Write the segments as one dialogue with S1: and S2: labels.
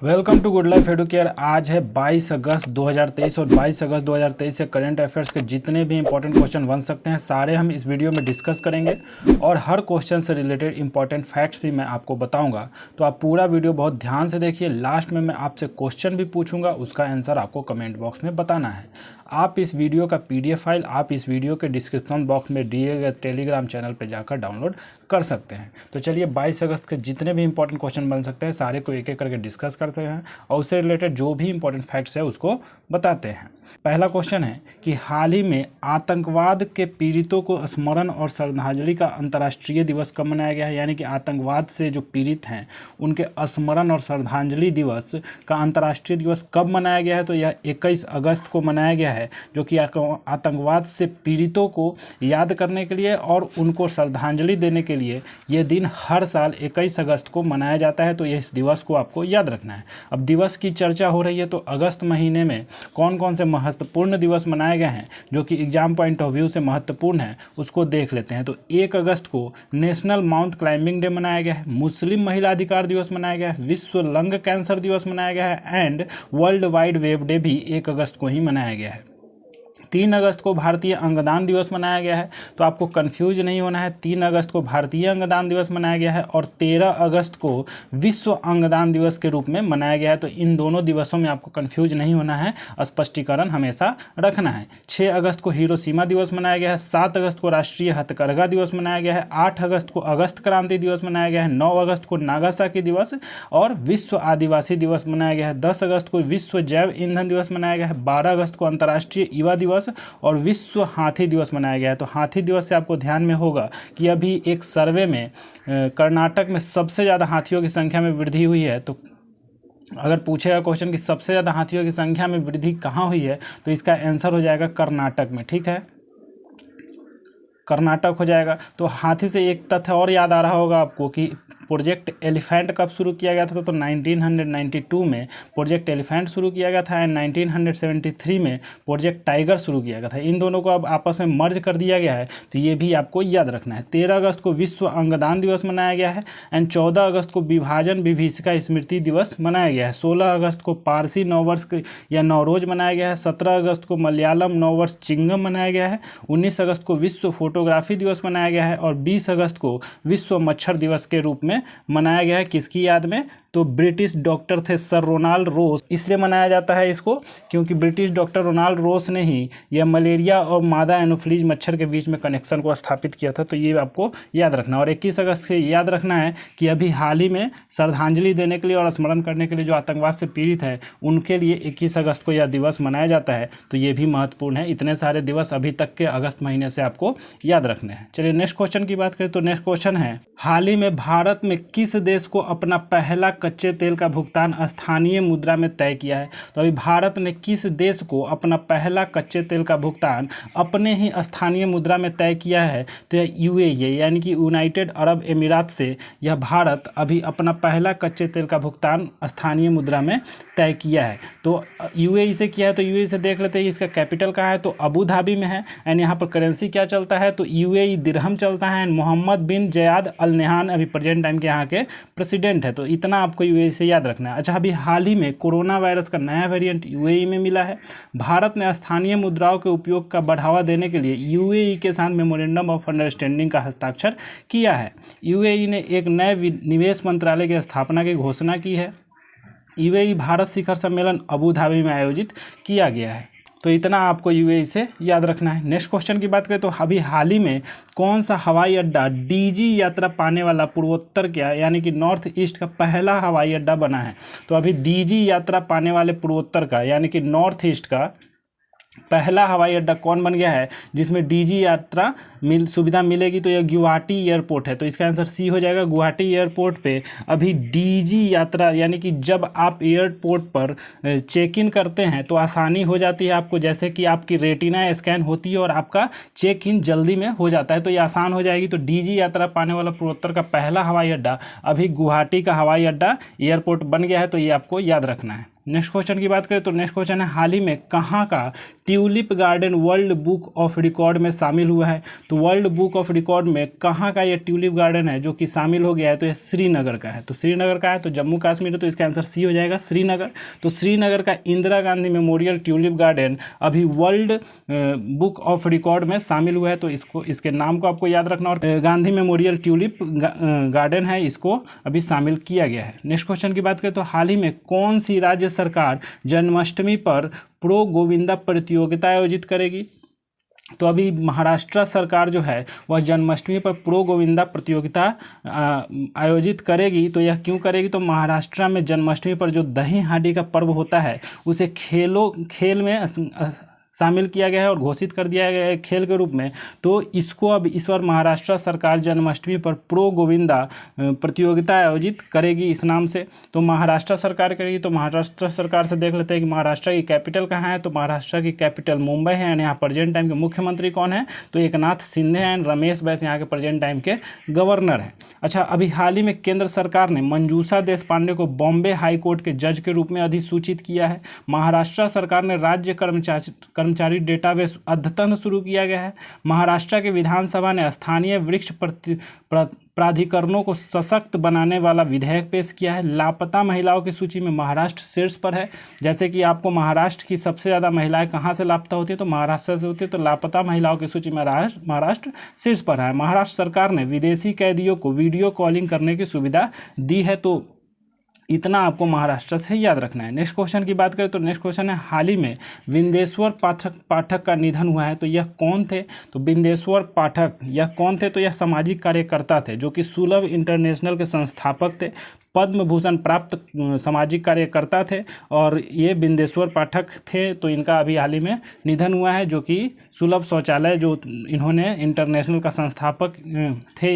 S1: Welcome to good life Educare. आज है 22 अगस्त 2023 और 22 अगस्त 2023 से करंट अफेयर्स के जितने भी इंपॉर्टेंट क्वेश्चन बन सकते हैं सारे हम इस वीडियो में डिस्कस करेंगे और हर क्वेश्चन से रिलेटेड इंपॉर्टेंट फैक्ट्स भी मैं आपको बताऊंगा। तो आप पूरा वीडियो बहुत ध्यान से देखिए। लास्ट में मैं आपसे क्वेश्चन भी पूछूंगा, उसका आंसर आपको कमेंट बॉक्स में बताना है। आप इस वीडियो का PDF फाइल आप इस वीडियो के डिस्क्रिप्शन बॉक्स में दिए गए टेलीग्राम चैनल पर जाकर डाउनलोड कर सकते हैं। तो चलिए 22 अगस्त के जितने भी इंपॉर्टेंट क्वेश्चन बन सकते हैं सारे को एक एक करके डिस्कस करते हैं और उससे रिलेटेड जो भी इंपॉर्टेंट फैक्ट्स है उसको बताते हैं। पहला क्वेश्चन है कि हाल ही में आतंकवाद के पीड़ितों को स्मरण और श्रद्धांजलि का अंतर्राष्ट्रीय दिवस कब मनाया गया है, यानी कि आतंकवाद से जो पीड़ित हैं उनके स्मरण और श्रद्धांजलि दिवस का अंतर्राष्ट्रीय दिवस कब मनाया गया है। तो यह 21 अगस्त को मनाया गया है, जो कि आतंकवाद से पीड़ितों को याद करने के लिए और उनको श्रद्धांजलि देने के लिए यह दिन हर साल 21 अगस्त को मनाया जाता है। तो इस दिवस को आपको याद रखना है। अब दिवस की चर्चा हो रही है तो अगस्त महीने में कौन कौन से महत्वपूर्ण दिवस मनाए गए हैं जो कि एग्जाम पॉइंट ऑफ व्यू से महत्वपूर्ण है उसको देख लेते हैं। तो 1 अगस्त को नेशनल माउंट क्लाइंबिंग डे मनाया गया है, मुस्लिम महिला अधिकार दिवस मनाया गया है, विश्व लंग कैंसर दिवस मनाया गया है and world wide web day भी 1 अगस्त को ही मनाया गया है। 3 अगस्त को भारतीय अंगदान दिवस मनाया गया है। तो आपको कंफ्यूज नहीं होना है, 3 अगस्त को भारतीय अंगदान दिवस मनाया गया है और 13 अगस्त को विश्व अंगदान दिवस के रूप में मनाया गया है। तो इन दोनों दिवसों में आपको कंफ्यूज नहीं होना है, स्पष्टीकरण हमेशा रखना है। 6 अगस्त को हिरोशिमा दिवस मनाया गया है, 7 अगस्त को राष्ट्रीय हथकरघा दिवस मनाया गया है, 8 अगस्त को अगस्त क्रांति दिवस मनाया गया है, 9 अगस्त को नागासाकी दिवस और विश्व आदिवासी दिवस मनाया गया है, 10 अगस्त को विश्व जैव ईंधन दिवस मनाया गया है, 12 अगस्त को अंतर्राष्ट्रीय युवा दिवस और विश्व हाथी दिवस मनाया गया है। तो हाथी दिवस से आपको ध्यान में होगा कि अभी एक सर्वे में कर्नाटक में सबसे ज़्यादा हाथियों की संख्या में वृद्धि हुई है। तो अगर पूछेगा क्वेश्चन कि सबसे ज़्यादा हाथियों की संख्या में वृद्धि कहाँ हुई है तो इसका आंसर हो जाएगा कर्नाटक में। ठीक है, कर्नाटक हो जाएगा। तो हाथी से एक तथ्य और याद आ रहा होगा आपको कि प्रोजेक्ट एलिफेंट कब शुरू किया गया था। तो 1992 में प्रोजेक्ट एलिफेंट शुरू किया गया था एंड 1973 में प्रोजेक्ट टाइगर शुरू किया गया था। इन दोनों को अब आपस में मर्ज कर दिया गया है, तो ये भी आपको याद रखना है। 13 अगस्त को विश्व अंगदान दिवस मनाया गया है एंड 14 अगस्त को विभाजन विभीषिका स्मृति दिवस मनाया गया है। 16 अगस्त को पारसी नववर्ष या नवरोज मनाया गया है। 17 अगस्त को मलयालम नववर्ष चिंगम मनाया गया है। 19 अगस्त को विश्व फोटोग्राफी दिवस मनाया गया है और 20 अगस्त को विश्व मच्छर दिवस के रूप में मनाया गया है। किसकी याद में? तो ब्रिटिश डॉक्टर थे सर रोनाल्ड रोस। इसलिए मनाया जाता है इसको क्योंकि ब्रिटिश डॉक्टर रोनाल्ड रोस ने ही यह मलेरिया और मादा एनोफ्लीज मच्छर के बीच में कनेक्शन को स्थापित किया था। तो ये आपको याद रखना। और 21 अगस्त से याद रखना है कि अभी हाल ही में श्रद्धांजलि देने के लिए और स्मरण करने के लिए जो आतंकवाद से पीड़ित है उनके लिए 21 अगस्त को यह दिवस मनाया जाता है। तो ये भी महत्वपूर्ण है। इतने सारे दिवस अभी तक के अगस्त महीने से आपको याद रखने हैं। चलिए नेक्स्ट क्वेश्चन की बात करें तो नेक्स्ट क्वेश्चन है, हाल ही में भारत में किस देश को अपना पहला कच्चे तेल का भुगतान स्थानीय मुद्रा में तय किया है। तो अभी भारत ने किस देश को अपना पहला कच्चे तेल का भुगतान अपने ही स्थानीय मुद्रा में तय किया है। तो यह UAE यानी कि यूनाइटेड अरब अमीरात से यह भारत अभी अपना पहला कच्चे तेल का भुगतान स्थानीय मुद्रा में तय किया है। तो UAE से किया है। तो UAE से देख लेते हैं इसका कैपिटल कहाँ है। तो अबू धाबी में है एंड यहाँ पर करेंसी क्या चलता है। तो UAE दिरहम चलता है and Mohammed bin Zayed Al Nahyan अभी प्रेजेंट टाइम के यहाँ के प्रेसिडेंट है। तो इतना आपको UAE से याद रखना है। अच्छा, अभी हाल ही में कोरोना वायरस का नया वेरिएंट UAE में मिला है। भारत ने स्थानीय मुद्राओं के उपयोग का बढ़ावा देने के लिए UAE के साथ मेमोरेंडम ऑफ अंडरस्टैंडिंग का हस्ताक्षर किया है। UAE ने एक नए निवेश मंत्रालय की स्थापना की घोषणा की है। UAE भारत शिखर सम्मेलन अबू धाबी में आयोजित किया गया है। तो इतना आपको UAE से याद रखना है। नेक्स्ट क्वेश्चन की बात करें तो अभी हाल ही में कौन सा हवाई अड्डा DG यात्रा पाने वाला पूर्वोत्तर का यानी कि नॉर्थ ईस्ट का पहला हवाई अड्डा बना है। तो अभी DG यात्रा पाने वाले पूर्वोत्तर का यानी कि नॉर्थ ईस्ट का पहला हवाई अड्डा कौन बन गया है जिसमें DG यात्रा सुविधा मिलेगी। तो यह गुवाहाटी एयरपोर्ट है। तो इसका आंसर C हो जाएगा। गुवाहाटी एयरपोर्ट पे अभी DG यात्रा यानी कि जब आप एयरपोर्ट पर चेक इन करते हैं तो आसानी हो जाती है आपको, जैसे कि आपकी रेटिना स्कैन होती है और आपका चेक इन जल्दी में हो जाता है। तो ये आसान हो जाएगी। तो DG यात्रा पाने वाला पूर्वोत्तर का पहला हवाई अड्डा अभी गुवाहाटी का हवाई अड्डा एयरपोर्ट बन गया है। तो ये आपको याद रखना है। नेक्स्ट क्वेश्चन की बात करें तो नेक्स्ट क्वेश्चन है, हाल ही में कहाँ का tulip garden world book of record में शामिल हुआ है? तो वर्ल्ड बुक ऑफ रिकॉर्ड में कहाँ का ये ट्यूलिप गार्डन है जो कि शामिल हो गया है? तो ये श्रीनगर का है। तो श्रीनगर का है, तो जम्मू कश्मीर है, तो इसका आंसर सी हो जाएगा, श्रीनगर। तो श्रीनगर का Indira Gandhi memorial tulip garden अभी वर्ल्ड बुक ऑफ रिकॉर्ड में शामिल हुआ है। तो इसके नाम को आपको याद रखना, और गांधी मेमोरियल ट्यूलिप गार्डन है, इसको अभी शामिल किया गया है। नेक्स्ट क्वेश्चन की बात करें तो हाल ही में कौन सी राज्य सरकार जन्माष्टमी पर प्रो गोविंदा प्रतियोगिता आयोजित करेगी? तो अभी महाराष्ट्र सरकार जो है वह जन्माष्टमी पर प्रो गोविंदा प्रतियोगिता आयोजित करेगी। तो यह क्यों करेगी? तो महाराष्ट्र में जन्माष्टमी पर जो दही हांडी का पर्व होता है उसे खेल में शामिल किया गया है और घोषित कर दिया गया है खेल के रूप में। तो इसको अब इस बार महाराष्ट्र सरकार जन्माष्टमी पर प्रो गोविंदा प्रतियोगिता आयोजित करेगी इस नाम से। तो महाराष्ट्र सरकार करेगी। तो महाराष्ट्र सरकार से देख लेते हैं कि महाराष्ट्र की कैपिटल कहाँ है। तो महाराष्ट्र की कैपिटल मुंबई है, एंड यहाँ प्रेजेंट टाइम के मुख्यमंत्री कौन है? तो एकनाथ शिंदे हैं, एंड रमेश बैस यहाँ के प्रेजेंट टाइम के गवर्नर हैं। अच्छा, अभी हाल ही में केंद्र सरकार ने मंजूषा देशपांडे को बॉम्बे हाई कोर्ट के जज के रूप में अधिसूचित किया है। महाराष्ट्र सरकार ने राज्य कर्मचारी डेटाबेस अद्यतन शुरू किया गया है। महाराष्ट्र के विधानसभा ने स्थानीय वृक्ष प्राधिकरणों को सशक्त बनाने वाला विधेयक पेश किया है। लापता महिलाओं की सूची में महाराष्ट्र शीर्ष पर है। जैसे कि आपको महाराष्ट्र की सबसे ज़्यादा महिलाएं कहाँ से लापता होती है? तो महाराष्ट्र से होती है। तो लापता महिलाओं की सूची में महाराष्ट्र शीर्ष पर है। महाराष्ट्र सरकार ने विदेशी कैदियों को वीडियो कॉलिंग करने की सुविधा दी है। तो इतना आपको महाराष्ट्र से याद रखना है। नेक्स्ट क्वेश्चन की बात करें तो नेक्स्ट क्वेश्चन है, हाल ही में बिंदेश्वर पाठक का निधन हुआ है। तो यह कौन थे? तो बिंदेश्वर पाठक यह कौन थे? तो यह सामाजिक कार्यकर्ता थे जो कि सुलभ इंटरनेशनल के संस्थापक थे, पद्म भूषण प्राप्त सामाजिक कार्यकर्ता थे, और ये बिंदेश्वर पाठक थे। तो इनका अभी हाल ही में निधन हुआ है, जो कि सुलभ शौचालय जो इन्होंने इंटरनेशनल का संस्थापक थे,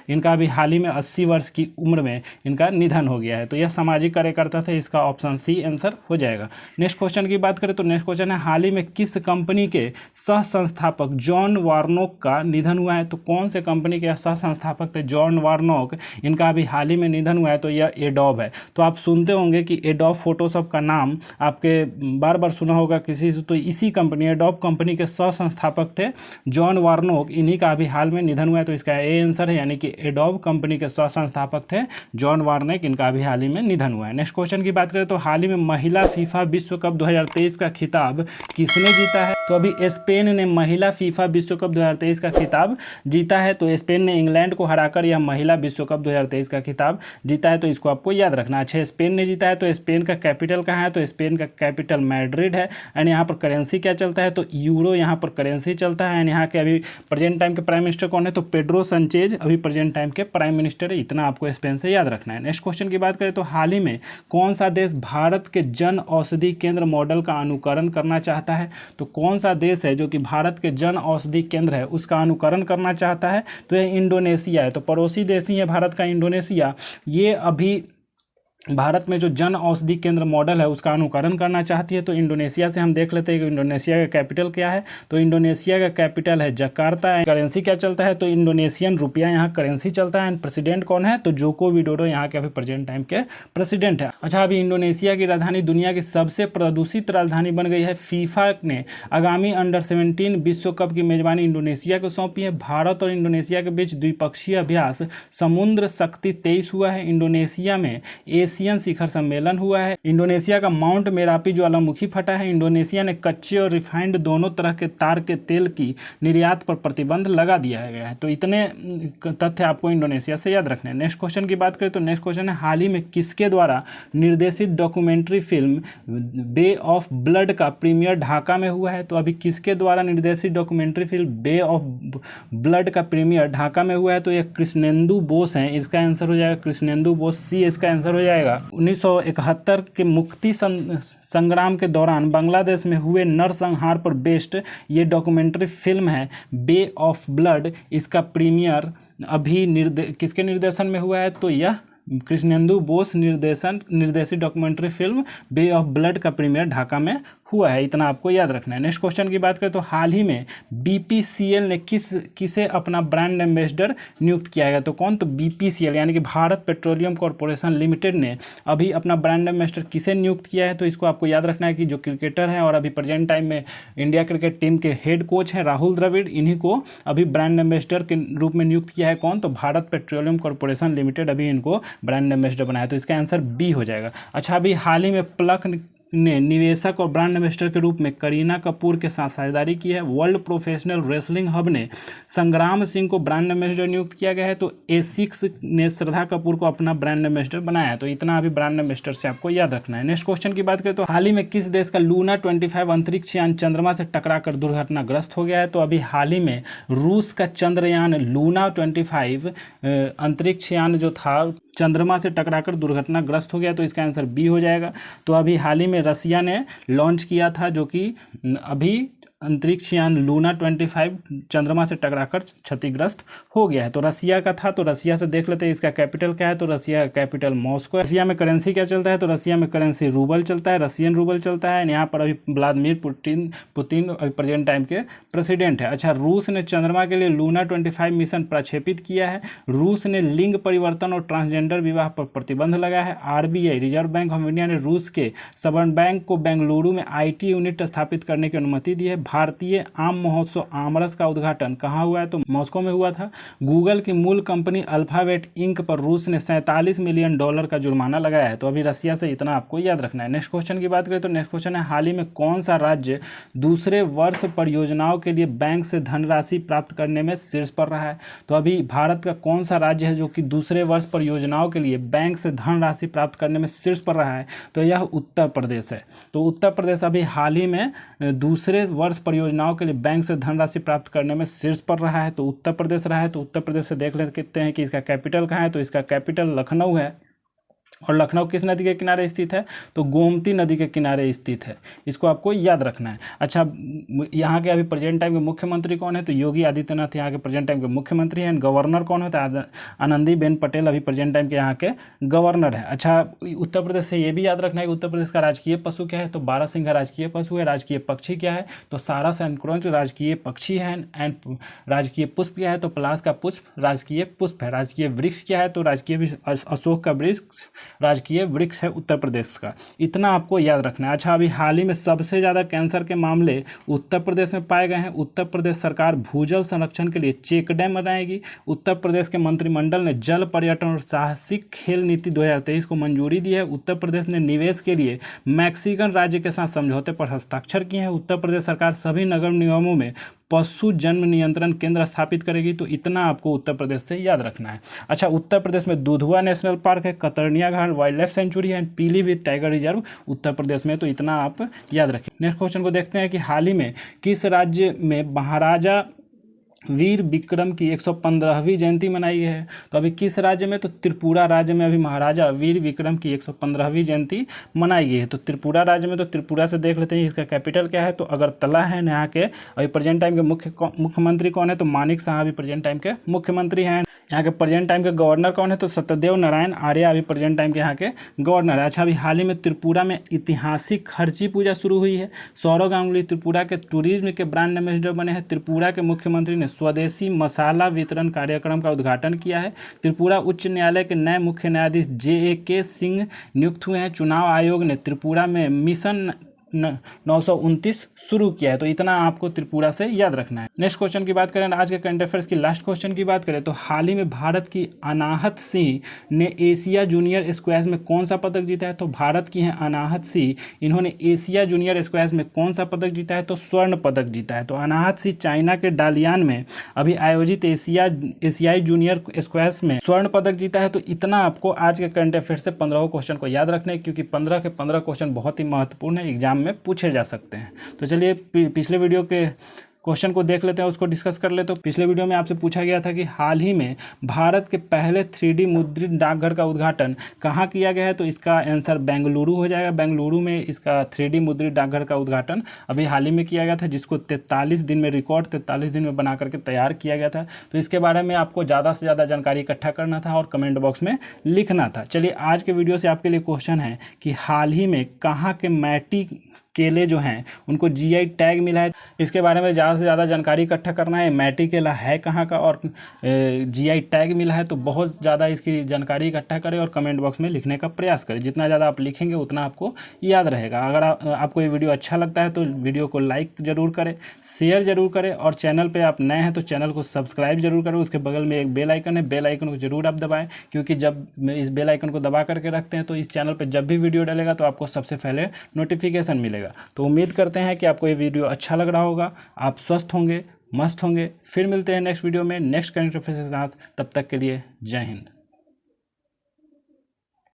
S1: इनका अभी हाल ही में 80 वर्ष की उम्र में इनका निधन हो गया है। तो यह सामाजिक कार्यकर्ता थे, इसका ऑप्शन सी आंसर हो जाएगा। नेक्स्ट क्वेश्चन की बात करें तो नेक्स्ट क्वेश्चन है, हाल ही में किस कंपनी के सह संस्थापक जॉन वार्नोक का निधन हुआ है? तो कौन से कंपनी के सह संस्थापक थे जॉन वार्नोक, इनका अभी हाल ही में निधन हुआ है। तो यह एडोब है। तो आप सुनते होंगे कि एडोब फोटोशॉप का नाम आपके बार बार सुना होगा किसी से, तो इसी कंपनी एडोब कंपनी के सह संस्थापक थे जॉन वार्नोक, इन्हीं का अभी हाल में निधन हुआ है। तो इसका ए आंसर है, यानी कि एडोब कंपनी के सह संस्थापक थे जॉन वार्नोक, इनका अभी हाल ही में निधन हुआ है। नेक्स्ट क्वेश्चन की बात करें तो हाल ही में महिला फीफा विश्व कप 2023 का खिताब किसने जीता है? तो अभी स्पेन ने महिला फीफा विश्व कप 2023 का खिताब जीता है। तो स्पेन ने इंग्लैंड को हराकर यह महिला विश्व कप 2023 का खिताब जीता है। तो इसको आपको याद रखना। अच्छा, स्पेन ने जीता है। तो स्पेन का कैपिटल कहाँ है? तो स्पेन का कैपिटल मैड्रिड है। एंड यहाँ पर करेंसी क्या चलता है? तो यूरो यहाँ पर करेंसी चलता है। एंड यहाँ के अभी प्रेजेंट टाइम के प्राइम मिनिस्टर कौन है? तो पेड्रो संचेज अभी प्रेजेंट टाइम के प्राइम मिनिस्टर है। इतना आपको स्पेन से याद रखना है। नेक्स्ट क्वेश्चन की बात करें तो हाल ही में कौन सा देश भारत के जन औषधि केंद्र मॉडल का अनुकरण करना चाहता है? तो कौन सा देश है जो कि भारत के जन औषधि केंद्र है उसका अनुकरण करना चाहता है? तो यह इंडोनेशिया है। तो पड़ोसी देश ही है भारत का इंडोनेशिया। ये अभी भारत में जो जन औषधि केंद्र मॉडल है उसका अनुकरण करना चाहती है। तो इंडोनेशिया से हम देख लेते हैं कि इंडोनेशिया का कैपिटल क्या है। तो इंडोनेशिया का कैपिटल है जकार्ता। करेंसी क्या चलता है? तो इंडोनेशियन रुपया यहाँ करेंसी चलता है। एंड प्रेसिडेंट कौन है? तो जोको विडोडो यहाँ के अभी प्रेजेंट टाइम के प्रेसिडेंट है। अच्छा, अभी इंडोनेशिया की राजधानी दुनिया की सबसे प्रदूषित राजधानी बन गई है। फीफा ने आगामी अंडर-17 विश्व कप की मेजबानी इंडोनेशिया को सौंपी है। भारत और इंडोनेशिया के बीच द्विपक्षीय अभ्यास समुद्र शक्ति 23 हुआ है। इंडोनेशिया में एशियन शिखर सम्मेलन हुआ है। इंडोनेशिया का माउंट मेरापी ज्वालामुखी फटा है। इंडोनेशिया ने कच्चे और रिफाइंड दोनों तरह के तार के तेल की निर्यात पर प्रतिबंध लगा दिया गया है। तो इतने तथ्य आपको इंडोनेशिया से याद रखने हैं। नेक्स्ट क्वेश्चन की बात करें तो नेक्स्ट क्वेश्चन है, हाल ही में किसके द्वारा निर्देशित documentary film Bay of Blood का प्रीमियर ढाका में हुआ है? तो अभी किसके द्वारा निर्देशित documentary film Bay of Blood का प्रीमियर ढाका में हुआ है? तो यह कृष्णेंदु बोस हैं। इसका आंसर हो जाएगा कृष्णेंदु बोस, सी इसका आंसर हो जाएगा। 1971 के मुक्ति संग्राम के दौरान बांग्लादेश में हुए नरसंहार पर बेस्ड ये डॉक्यूमेंट्री फिल्म है बे ऑफ ब्लड। इसका प्रीमियर अभी किसके निर्देशन में हुआ है? तो यह कृष्णेंदु बोस निर्देशित documentary film Bay of Blood का प्रीमियर ढाका में हुआ है, इतना आपको याद रखना है। नेक्स्ट क्वेश्चन की बात करें तो हाल ही में बीपीसीएल ने किसे अपना ब्रांड एम्बेसडर नियुक्त किया गया, तो कौन, तो बीपीसीएल यानी कि भारत पेट्रोलियम कॉर्पोरेशन लिमिटेड ने अभी अपना ब्रांड एम्बेसडर किसे नियुक्त किया है, तो इसको आपको याद रखना है कि जो क्रिकेटर हैं और अभी प्रेजेंट टाइम में इंडिया क्रिकेट टीम के हेड कोच हैं राहुल द्रविड़, इन्हीं को अभी ब्रांड एम्बेसडर के रूप में नियुक्त किया है। कौन, तो भारत पेट्रोलियम कॉर्पोरेशन लिमिटेड अभी इनको ब्रांड एम्बेसडर बनाया, तो इसका आंसर बी हो जाएगा। अच्छा, अभी हाल ही में प्लक ने निवेशक और ब्रांड एम्बेसडर के रूप में करीना कपूर के साथ साझेदारी की है। वर्ल्ड प्रोफेशनल रेसलिंग हब ने संग्राम सिंह को ब्रांड एम्बेसडर नियुक्त किया गया है। तो एसिक्स ने श्रद्धा कपूर को अपना ब्रांड एम्बेसडर बनाया है। तो इतना अभी ब्रांड एम्बेसडर से आपको याद रखना है। नेक्स्ट क्वेश्चन की बात करें तो हाल ही में किस देश का लूना 25 अंतरिक्ष यान चंद्रमा से टकराकर दुर्घटनाग्रस्त हो गया है, तो अभी हाल ही में रूस का चंद्रयान लूना 25 अंतरिक्ष यान जो था चंद्रमा से टकराकर दुर्घटनाग्रस्त हो गया, तो इसका आंसर बी हो जाएगा। तो अभी हाल ही में रसिया ने लॉन्च किया था, जो कि अभी अंतरिक्ष यान लूना 25 चंद्रमा से टकराकर क्षतिग्रस्त हो गया है। तो रसिया का था, तो रसिया से देख लेते हैं इसका कैपिटल क्या है, तो रसिया का कैपिटल मॉस्को है। रसिया में करेंसी क्या चलता है, तो रसिया में करेंसी रूबल चलता है, रशियन रूबल चलता है। यहाँ पर अभी व्लादिमीर पुतिन अभी प्रेजेंट टाइम के प्रेसिडेंट है। अच्छा, रूस ने चंद्रमा के लिए लूना 25 मिशन प्रक्षेपित किया है। रूस ने लिंग परिवर्तन और ट्रांसजेंडर विवाह पर प्रतिबंध लगाया है। RBI reserve bank of India ने रूस के सबर्न बैंक को बेंगलुरु में आईटी यूनिट स्थापित करने की अनुमति दी है। भारतीय आम महोत्सव आमरस का उद्घाटन कहाँ हुआ है, तो मॉस्को में हुआ था। गूगल की मूल कंपनी अल्फाबेट इंक पर रूस ने $47 मिलियन का जुर्माना लगाया है। तो अभी रसिया से इतना आपको याद रखना है। नेक्स्ट क्वेश्चन की बात करें तो नेक्स्ट क्वेश्चन है हाल ही में कौन सा राज्य दूसरे वर्ष परियोजनाओं के लिए बैंक से धनराशि प्राप्त करने में शीर्ष पर रहा है, तो अभी भारत का कौन सा राज्य है जो कि दूसरे वर्ष परियोजनाओं के लिए बैंक से धनराशि प्राप्त करने में शीर्ष पर रहा है, तो यह उत्तर प्रदेश है। तो उत्तर प्रदेश अभी हाल ही में दूसरे वर्ष परियोजनाओं के लिए बैंक से धनराशि प्राप्त करने में शीर्ष पर रहा है, तो उत्तर प्रदेश रहा है। तो उत्तर प्रदेश से देख लेते हैं कि इसका कैपिटल कहाँ है, तो इसका कैपिटल लखनऊ है। और लखनऊ किस नदी के किनारे स्थित है, तो गोमती नदी के किनारे स्थित है, इसको आपको याद रखना है। अच्छा, यहाँ के अभी प्रेजेंट टाइम के मुख्यमंत्री कौन है, तो योगी आदित्यनाथ यहाँ के प्रेजेंट टाइम के मुख्यमंत्री हैं। गवर्नर कौन है, तो आनंदीबेन पटेल अभी प्रेजेंट टाइम के यहाँ के गवर्नर है। अच्छा, उत्तर प्रदेश से ये भी याद रखना है कि उत्तर प्रदेश का राजकीय पशु क्या है, तो बारहसिंघा राजकीय पशु है। राजकीय पक्षी क्या है, तो सारस एंड क्रोंच राजकीय पक्षी है। एंड राजकीय पुष्प क्या है, तो पलाश का पुष्प राजकीय पुष्प है। राजकीय वृक्ष क्या है, तो राजकीय अशोक का वृक्ष राजकीय वृक्ष है उत्तर प्रदेश का। इतना आपको याद रखना है। अच्छा, अभी हाल ही में सबसे ज़्यादा कैंसर के मामले उत्तर प्रदेश में पाए गए हैं। उत्तर प्रदेश सरकार भूजल संरक्षण के लिए चेक डैम बनाएगी। उत्तर प्रदेश के मंत्रिमंडल ने जल पर्यटन और साहसिक खेल नीति 2023 को मंजूरी दी है। उत्तर प्रदेश ने निवेश के लिए मैक्सिकन राज्य के साथ समझौते पर हस्ताक्षर किए हैं। उत्तर प्रदेश सरकार सभी नगर निगमों में पशु जन्म नियंत्रण केंद्र स्थापित करेगी। तो इतना आपको उत्तर प्रदेश से याद रखना है। अच्छा, उत्तर प्रदेश में दुधवा नेशनल पार्क है, कतरनिया घाट वाइल्ड लाइफ सेंचुरी है, पीलीभीत टाइगर रिजर्व उत्तर प्रदेश में, तो इतना आप याद रखें। नेक्स्ट क्वेश्चन को देखते हैं कि हाल ही में किस राज्य में महाराजा वीर विक्रम की 115वीं जयंती मनाई है, तो अभी किस राज्य में, तो त्रिपुरा राज्य में अभी महाराजा वीर विक्रम की 115वीं जयंती मनाई गई है। तो त्रिपुरा राज्य में, तो त्रिपुरा से देख लेते हैं इसका कैपिटल क्या है, तो अगरतला है। यहाँ के अभी प्रेजेंट टाइम के मुख्यमंत्री कौन है, तो मानिक शाह अभी प्रेजेंट टाइम के मुख्यमंत्री हैं। यहाँ के प्रेजेंट टाइम के गवर्नर कौन है, तो सत्यदेव नारायण आर्य अभी प्रेजेंट टाइम के यहाँ के गवर्नर है। अच्छा, अभी हाल ही में त्रिपुरा में ऐतिहासिक खर्ची पूजा शुरू हुई है। सौरव गांगुली त्रिपुरा के टूरिज्म के ब्रांड एम्बेसडर बने हैं। त्रिपुरा के मुख्यमंत्री ने स्वदेशी मसाला वितरण कार्यक्रम का उद्घाटन किया है। त्रिपुरा उच्च न्यायालय के नए मुख्य न्यायाधीश JAK सिंह नियुक्त हुए हैं। चुनाव आयोग ने त्रिपुरा में मिशन 929 शुरू किया है। तो इतना आपको त्रिपुरा से याद रखना है। नेक्स्ट क्वेश्चन की बात करें, आज के करंट अफेयर्स की लास्ट क्वेश्चन की बात करें तो हाल ही में भारत की अनाहत सिंह ने एशिया जूनियर स्क्वैश में कौन सा पदक जीता है, तो भारत की हैं अनाहत सिंह, इन्होंने एशिया जूनियर स्क्वैश में कौन सा पदक जीता है, तो स्वर्ण पदक जीता है। तो अनाहत सिंह चाइना के डालियान में अभी आयोजित एशियाई जूनियर स्क्वैश में स्वर्ण पदक जीता है। तो इतना आपको आज के करंट अफेयर से 15 क्वेश्चन को याद रखना है, क्योंकि 15 के 15 क्वेश्चन बहुत ही महत्वपूर्ण है, एग्जाम में पूछे जा सकते हैं। तो चलिए पिछले वीडियो के क्वेश्चन को देख लेते हैं, उसको डिस्कस कर लेते हैं। तो पिछले वीडियो में आपसे पूछा गया था कि हाल ही में भारत के पहले 3D मुद्रित डाकघर का उद्घाटन कहाँ किया गया है, तो इसका आंसर बेंगलुरु हो जाएगा। बेंगलुरु में इसका 3D मुद्रित डाकघर का उद्घाटन अभी हाल ही में किया गया था, जिसको 43 दिन में रिकॉर्ड 43 दिन में बना करके तैयार किया गया था। तो इसके बारे में आपको ज़्यादा से ज़्यादा जानकारी इकट्ठा करना था और कमेंट बॉक्स में लिखना था। चलिए आज के वीडियो से आपके लिए क्वेश्चन है कि हाल ही में कहाँ के मैटी केले जो हैं उनको जीआई टैग मिला है। इसके बारे में ज़्यादा से ज़्यादा जानकारी इकट्ठा करना है, मैटी केला है कहाँ का और जीआई टैग मिला है, तो बहुत ज़्यादा इसकी जानकारी इकट्ठा करें और कमेंट बॉक्स में लिखने का प्रयास करें। जितना ज़्यादा आप लिखेंगे उतना आपको याद रहेगा। अगर आपको ये वीडियो अच्छा लगता है तो वीडियो को लाइक ज़रूर करें, शेयर ज़रूर करें और चैनल पर आप नए हैं तो चैनल को सब्सक्राइब जरूर करें। उसके बगल में एक बेल आइकन है, बेल आइकन को जरूर आप दबाएं, क्योंकि जब इस बेल आइकन को दबा करके रखते हैं तो इस चैनल पर जब भी वीडियो डलेगा तो आपको सबसे पहले नोटिफिकेशन मिलेगा। तो उम्मीद करते हैं कि आपको ये वीडियो अच्छा लग रहा होगा, आप स्वस्थ होंगे, मस्त होंगे। फिर मिलते हैं नेक्स्ट वीडियो में नेक्स्ट करंट अफेयर्स के साथ। तब तक के लिए जय हिंद।